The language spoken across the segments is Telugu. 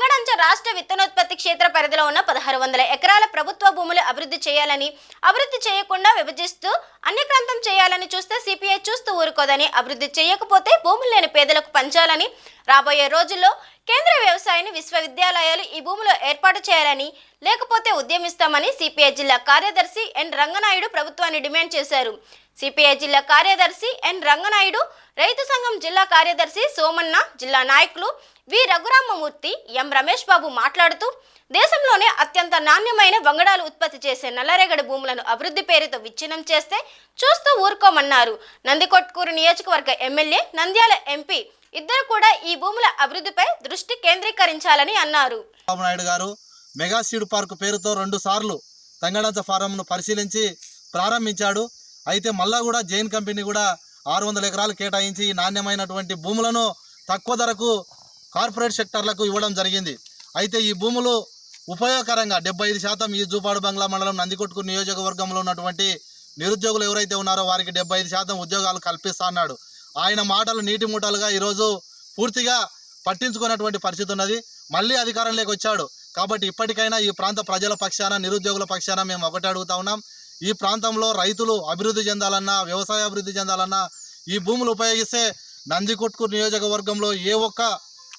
తంగడంచ రాష్ట్ర విత్తనోత్పత్తి క్షేత్ర పరిధిలో ఉన్న 1600 ఎకరాల ప్రభుత్వ భూములు అభివృద్ధి చేయాలని, అభివృద్ధి చేయకుండా విభజిస్తూ అన్యక్రాంతం చేయాలని చూస్తే సిపిఐ చూస్తూ ఊరుకోదని, అభివృద్ధి చేయకపోతే భూములు లేని పేదలకు పంచాలని, రాబోయే రోజుల్లో కేంద్ర వ్యవసాయ విశ్వవిద్యాలయాలు ఈ భూములు ఏర్పాటు చేయాలని, లేకపోతే ఉద్యమిస్తామని సిపిఐ జిల్లా కార్యదర్శి ఎన్ రంగనాయుడు ప్రభుత్వాన్ని డిమాండ్ చేశారు. సిపిఐ జిల్లా కార్యదర్శి ఎన్ రంగనాయుడు, రైతు సంఘం జిల్లా కార్యదర్శి సోమన్న, జిల్లా నాయకులు వి రఘురామమూర్తి, ఎం రమేష్ బాబు మాట్లాడుతూ దేశంలోనే అత్యంత నాణ్యమైన వంగడాలు ఉత్పత్తి చేసే నల్లరేగడి భూములను అభివృద్ధి పేరుతో విచ్ఛిన్నం చేస్తే చూస్తూ ఊరుకోమన్నారు. నందికొట్కూరు నియోజకవర్గ ఎమ్మెల్యే, నంద్యాల ఎంపీ ఇద్దరు కూడా ఈ భూముల అభివృద్ధిపై దృష్టి కేంద్రీకరించాలని అన్నారు. నాయుడు గారు మెగా సీడ్ పార్క్ పేరుతో 2 సార్లు తంగడంచ ఫారంను పరిశీలించి ప్రారంభించాడు. అయితే మళ్ళా కూడా జైన్ కంపెనీ కూడా 600 ఎకరాలు కేటాయించి నాణ్యమైనటువంటి భూములను తక్కువ ధరకు కార్పొరేట్ సెక్టర్లకు ఇవ్వడం జరిగింది. అయితే ఈ భూములు ఉపయోగకరంగా 75% ఈ జూపాడు బంగ్లా మండలం నందికొట్కూరు నియోజకవర్గంలో ఉన్నటువంటి నిరుద్యోగులు ఎవరైతే ఉన్నారో వారికి 75% ఉద్యోగాలు కల్పిస్తా అన్నాడు. ఆయన మాటలు నీటి మూటలుగా ఈరోజు పూర్తిగా పట్టించుకున్నటువంటి పరిస్థితి ఉన్నది. మళ్ళీ అధికారంలోకి వచ్చాడు కాబట్టి ఇప్పటికైనా ఈ ప్రాంత ప్రజల పక్షాన, నిరుద్యోగుల పక్షాన మేము ఒకటి అడుగుతా ఉన్నాం. ఈ ప్రాంతంలో రైతులు అభివృద్ధి చెందాలన్నా, వ్యవసాయ అభివృద్ధి చెందాలన్నా ఈ భూములు ఉపయోగిస్తే నందికొట్కూరు నియోజకవర్గంలో ఏ ఒక్క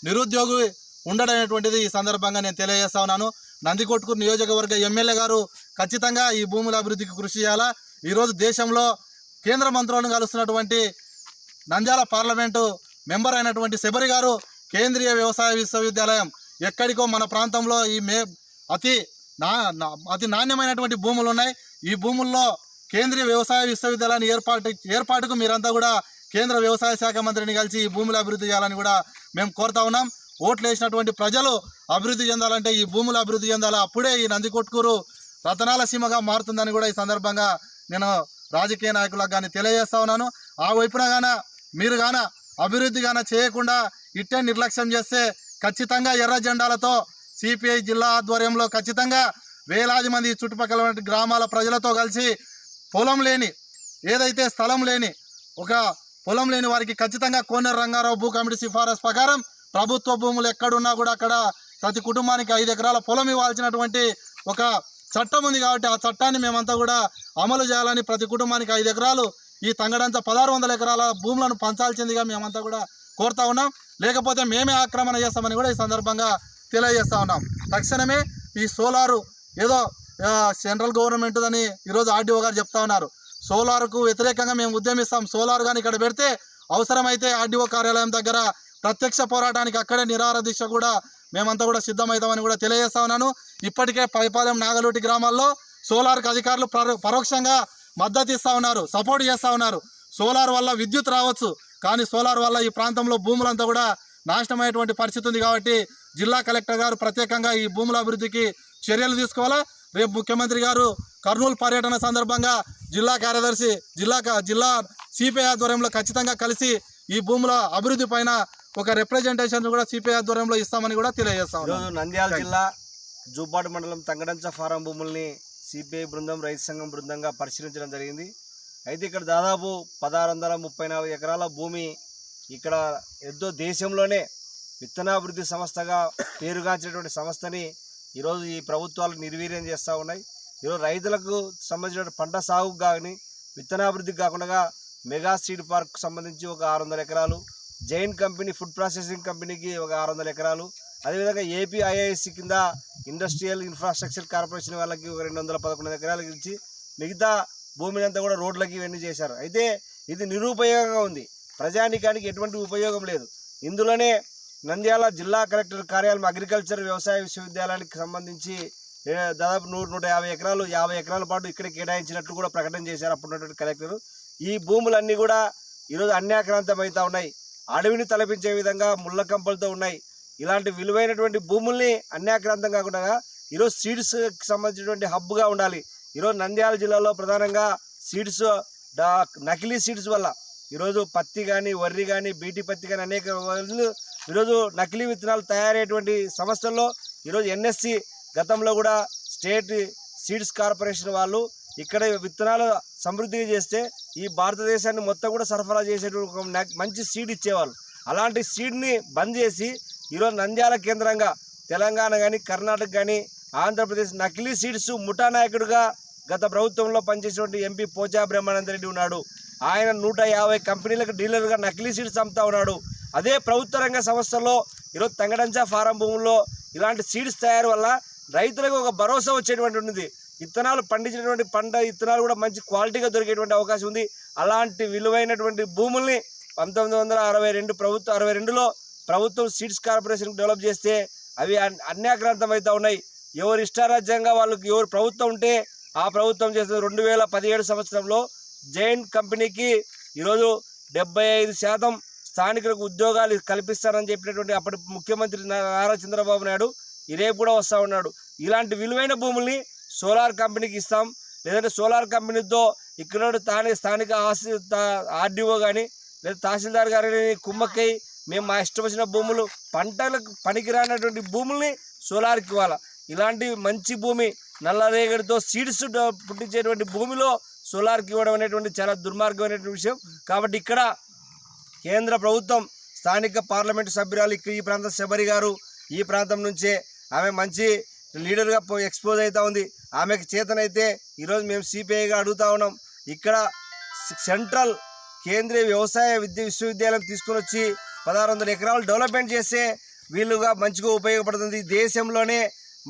నిరుద్యోగి ఉండడనేటువంటిది ఈ సందర్భంగా నేను తెలియజేస్తా ఉన్నాను. నందికొట్కూరు నియోజకవర్గ ఎమ్మెల్యే గారు ఖచ్చితంగా ఈ భూముల అభివృద్ధికి కృషి చేయాలా. ఈరోజు దేశంలో కేంద్ర మంత్రులను కలుస్తున్నటువంటి నంద్యాల పార్లమెంటు మెంబర్ అయినటువంటి శబరి గారు కేంద్రీయ వ్యవసాయ విశ్వవిద్యాలయం ఎక్కడికో మన ప్రాంతంలో ఈ అతి నాణ్యమైనటువంటి భూములు ఉన్నాయి. ఈ భూముల్లో కేంద్రీయ వ్యవసాయ విశ్వవిద్యాలయాన్ని ఏర్పాటుకు మీరంతా కూడా కేంద్ర వ్యవసాయ శాఖ మంత్రిని కలిసి ఈ భూముల అభివృద్ధి చేయాలని కూడా మేము కోరుతా ఉన్నాం. ఓట్లు వేసినటువంటి ప్రజలు అభివృద్ధి చెందాలంటే ఈ భూములు అభివృద్ధి చెందాలా. అప్పుడే ఈ నందికొట్కూరు రతనాల సీమగా మారుతుందని కూడా ఈ సందర్భంగా నేను రాజకీయ నాయకులకు కానీ తెలియజేస్తా ఉన్నాను. ఆ వైపున మీరు అభివృద్ధి చేయకుండా ఇట్టే నిర్లక్ష్యం చేస్తే ఖచ్చితంగా ఎర్ర జెండాలతో సిపిఐ జిల్లా ఆధ్వర్యంలో ఖచ్చితంగా వేలాది మంది చుట్టుపక్కల గ్రామాల ప్రజలతో కలిసి స్థలం లేని వారికి ఖచ్చితంగా కోనేరు రంగారావు భూ కమిటీ సిఫారసు ప్రకారం ప్రభుత్వ భూములు ఎక్కడున్నా కూడా అక్కడ ప్రతి కుటుంబానికి 5 ఎకరాల పొలం ఇవ్వాల్సినటువంటి ఒక చట్టం ఉంది. కాబట్టి ఆ చట్టాన్ని మేమంతా కూడా అమలు చేయాలని, ప్రతి కుటుంబానికి 5 ఎకరాలు ఈ తంగడంచ 1600 ఎకరాల భూములను పంచాల్సిందిగా మేమంతా కూడా కోరుతా ఉన్నాం. లేకపోతే మేమే ఆక్రమణ చేస్తామని కూడా ఈ సందర్భంగా తెలియజేస్తా ఉన్నాం. తక్షణమే ఈ సోలారు ఏదో సెంట్రల్ గవర్నమెంట్ అని ఈరోజు ఆర్డీఓ గారు చెప్తా ఉన్నారు. సోలార్కు వ్యతిరేకంగా మేము ఉద్యమిస్తాం. సోలార్ కానీ ఇక్కడ పెడితే అవసరమైతే ఆర్డీఓ కార్యాలయం దగ్గర ప్రత్యక్ష పోరాటానికి అక్కడే నిరాహార దీక్ష కూడా మేమంతా కూడా సిద్ధమవుతామని కూడా తెలియజేస్తా ఉన్నాను. ఇప్పటికే పైపాలెం, నాగలూటి గ్రామాల్లో సోలార్కి అధికారులు పరోక్షంగా మద్దతు ఇస్తూ ఉన్నారు, సపోర్ట్ చేస్తూ ఉన్నారు. సోలార్ వల్ల విద్యుత్ రావచ్చు, కానీ సోలార్ వల్ల ఈ ప్రాంతంలో భూములంతా కూడా నాశనమయ్యేటువంటి పరిస్థితి ఉంది. కాబట్టి జిల్లా కలెక్టర్ గారు ప్రత్యేకంగా ఈ భూముల అభివృద్ధికి చర్యలు తీసుకోవాలా. రేపు ముఖ్యమంత్రి గారు కర్నూలు పర్యటన సందర్భంగా జిల్లా కార్యదర్శి, జిల్లా సిపిఐ ఆధ్వర్యంలో ఖచ్చితంగా కలిసి ఈ భూముల అభివృద్ధి పైన ఒక రిప్రజెంటేషన్ కూడా సిపిఐ ఆధ్వర్యంలో ఇస్తామని కూడా తెలియజేస్తాం. నంద్యాల జిల్లా జూపాడు మండలం తంగడంచ ఫారం భూముల్ని సిపిఐ బృందం, రైతు సంఘం బృందంగా పరిశీలించడం జరిగింది. అయితే ఇక్కడ దాదాపు 1634 ఎకరాల భూమి ఇక్కడ ఎంతో దేశంలోనే విత్తనాభివృద్ధి సంస్థగా పేరుగాంచినటువంటి సంస్థని ఈరోజు ఈ ప్రభుత్వాలు నిర్వీర్యం చేస్తూ ఉన్నాయి. ఈరోజు రైతులకు సంబంధించిన పంట సాగుకు కానీ విత్తనాభివృద్ధికి కాకుండా మెగా సీడ్ పార్క్ సంబంధించి ఒక 600 ఎకరాలు, జైన్ కంపెనీ ఫుడ్ ప్రాసెసింగ్ కంపెనీకి ఒక 600 ఎకరాలు, అదేవిధంగా ఏపీ ఐఐఎస్సి కింద ఇండస్ట్రియల్ ఇన్ఫ్రాస్ట్రక్చర్ కార్పొరేషన్ వాళ్ళకి ఒక 211 ఎకరాలకు ఇచ్చి మిగతా భూమిని అంతా కూడా రోడ్లకి ఇవన్నీ చేశారు. అయితే ఇది నిరుపయోగంగా ఉంది, ప్రజానీకానికి ఎటువంటి ఉపయోగం లేదు. ఇందులోనే నంద్యాల జిల్లా కలెక్టర్ కార్యాలయం అగ్రికల్చర్ వ్యవసాయ విశ్వవిద్యాలయానికి సంబంధించి దాదాపు 100-150 ఎకరాలు, 50 ఎకరాల పాటు ఇక్కడ కేటాయించినట్లు కూడా ప్రకటన చేశారు అప్పుడున్నటువంటి కలెక్టర్. ఈ భూములన్నీ కూడా ఈరోజు అన్యాక్రాంతం అవుతూ ఉన్నాయి, అడవిని తలపించే విధంగా ముళ్ళ కంపలతో ఉన్నాయి. ఇలాంటి విలువైనటువంటి భూముల్ని అన్యాక్రాంతం కాకుండా ఈరోజు సీడ్స్కి సంబంధించినటువంటి హబ్గా ఉండాలి. ఈరోజు నంద్యాల జిల్లాలో ప్రధానంగా సీడ్స్, నకిలీ సీడ్స్ వల్ల ఈరోజు పత్తి కానీ, వరి కానీ, బీటీ పత్తి కానీ అనేక ఈరోజు నకిలీ విత్తనాలు తయారయ్యేటువంటి సంస్థల్లో ఈరోజు ఎన్ఎస్సి గతంలో కూడా స్టేట్ సీడ్స్ కార్పొరేషన్ వాళ్ళు ఇక్కడ విత్తనాలు సమృద్ధిగా చేస్తే ఈ భారతదేశాన్ని మొత్తం కూడా సరఫరా చేసేటువంటి మంచి సీడ్ ఇచ్చేవాళ్ళు. అలాంటి సీడ్ని బంద్ చేసి ఈరోజు నంద్యాల కేంద్రంగా తెలంగాణ కానీ కర్ణాటక కానీ ఆంధ్రప్రదేశ్ నకిలీ సీడ్స్ ముఠా నాయకుడిగా గత ప్రభుత్వంలో పనిచేసినటువంటి ఎంపీ పోచా బ్రహ్మానంద రెడ్డి ఉన్నాడు. ఆయన 150 కంపెనీలకు డీలర్గా నకిలీ సీడ్స్ అమ్ముతా ఉన్నాడు. అదే ప్రభుత్వ రంగ సంస్థల్లో ఈరోజు తంగడంచ ఫారం భూముల్లో ఇలాంటి సీడ్స్ తయారు వల్ల రైతులకు ఒక భరోసా వచ్చేటువంటి ఉంది. విత్తనాలు పండించినటువంటి పంట విత్తనాలు కూడా మంచి క్వాలిటీగా దొరికేటువంటి అవకాశం ఉంది. అలాంటి విలువైనటువంటి భూముల్ని 1962లో ప్రభుత్వం సీడ్స్ కార్పొరేషన్ డెవలప్ చేస్తే అవి అన్యాక్రాంతం అవుతూ ఉన్నాయి. ఎవరు ఇష్టారాజ్యంగా వాళ్ళకి ఎవరు ప్రభుత్వం ఉంటే ఆ ప్రభుత్వం చేస్తుంది. 2017 సంవత్సరంలో జైన్ కంపెనీకి ఈరోజు 75% స్థానికులకు ఉద్యోగాలు కల్పిస్తారని చెప్పినటువంటి అప్పటి ముఖ్యమంత్రి నారా చంద్రబాబు నాయుడు రేపు కూడా వస్తూ ఉన్నాడు. ఇలాంటి విలువైన భూముల్ని సోలార్ కంపెనీకి ఇస్తాం, లేదంటే సోలార్ కంపెనీతో ఇక్కడ స్థానిక ఆర్డీఓ కానీ లేదా తహసీల్దార్ గారిని కుమ్మక్కై మేము మా ఇష్టం వచ్చిన భూములు పంటలకు పనికిరానటువంటి భూముల్ని సోలార్కి ఇవ్వాలి. ఇలాంటి మంచి భూమి నల్లరేగడితో సీడ్స్ పుట్టించేటువంటి భూమిలో సోలార్కి ఇవ్వడం అనేటువంటి చాలా దుర్మార్గమైనటువంటి విషయం. కాబట్టి ఇక్కడ కేంద్ర ప్రభుత్వం స్థానిక పార్లమెంటు సభ్యురాలు ఈ ప్రాంతం శబరి గారు ఈ ప్రాంతం నుంచే ఆమె మంచి లీడర్గా ఎక్స్పోజ్ అవుతూ ఉంది. ఆమెకు చేతనైతే ఈరోజు మేము సిపిఐగా అడుగుతా ఉన్నాం. ఇక్కడ సెంట్రల్ కేంద్రీయ వ్యవసాయ విశ్వవిద్యాలయం తీసుకొని వచ్చి 1600 ఎకరాలు డెవలప్మెంట్ చేస్తే వీళ్ళుగా మంచిగా ఉపయోగపడుతుంది. దేశంలోనే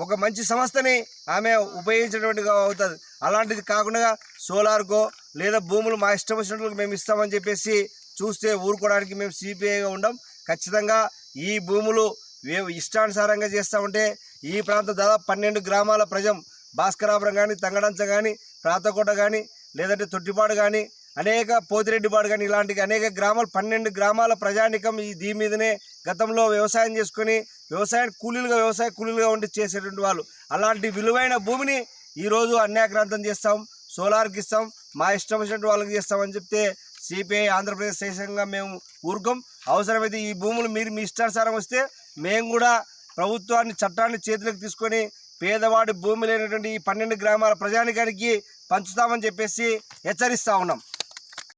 ఒక మంచి సంస్థని ఆమె ఉపయోగించినటువంటిగా అవుతుంది. అలాంటిది కాకుండా సోలార్కో లేదా భూములు మా ఇష్టం వచ్చినట్టు మేము ఇస్తామని చెప్పేసి చూస్తే ఊరుకోవడానికి మేము సిపిఐగా ఉండం. ఖచ్చితంగా ఈ భూములు ఇష్టానుసారంగా చేస్తామంటే ఈ ప్రాంతం దాదాపు 12 గ్రామాల ప్రజం భాస్కరాపురం కానీ తంగడంచ కానీ ప్రాతకోట కానీ లేదంటే తొట్టిపాడు కానీ అనేక పోతిరెడ్డిపాడు కానీ ఇలాంటి అనేక గ్రామాలు 12 గ్రామాల ప్రజానికం దీని మీదనే గతంలో వ్యవసాయం చేసుకొని వ్యవసాయ కూలీలుగా ఉండి చేసేటువంటి వాళ్ళు. అలాంటి విలువైన భూమిని ఈరోజు అన్యాక్రాంతం చేస్తాం, సోలార్కి ఇస్తాం, మా ఇష్టం వచ్చినట్టు వాళ్ళకి చేస్తామని చెప్తే సిపిఐ ఆంధ్రప్రదేశ్ దేశంగా మేము ఊరుకోం. అవసరమైతే ఈ భూములు మీరు మీ ఇష్టానుసారం వస్తే మేము కూడా చట్టాన్ని చేతులకు తీసుకొని పేదవాడి భూమి లేనటువంటి ఈ 12 గ్రామాల ప్రజానికానికి పంచుతామని చెప్పేసి హెచ్చరిస్తూ ఉన్నాం.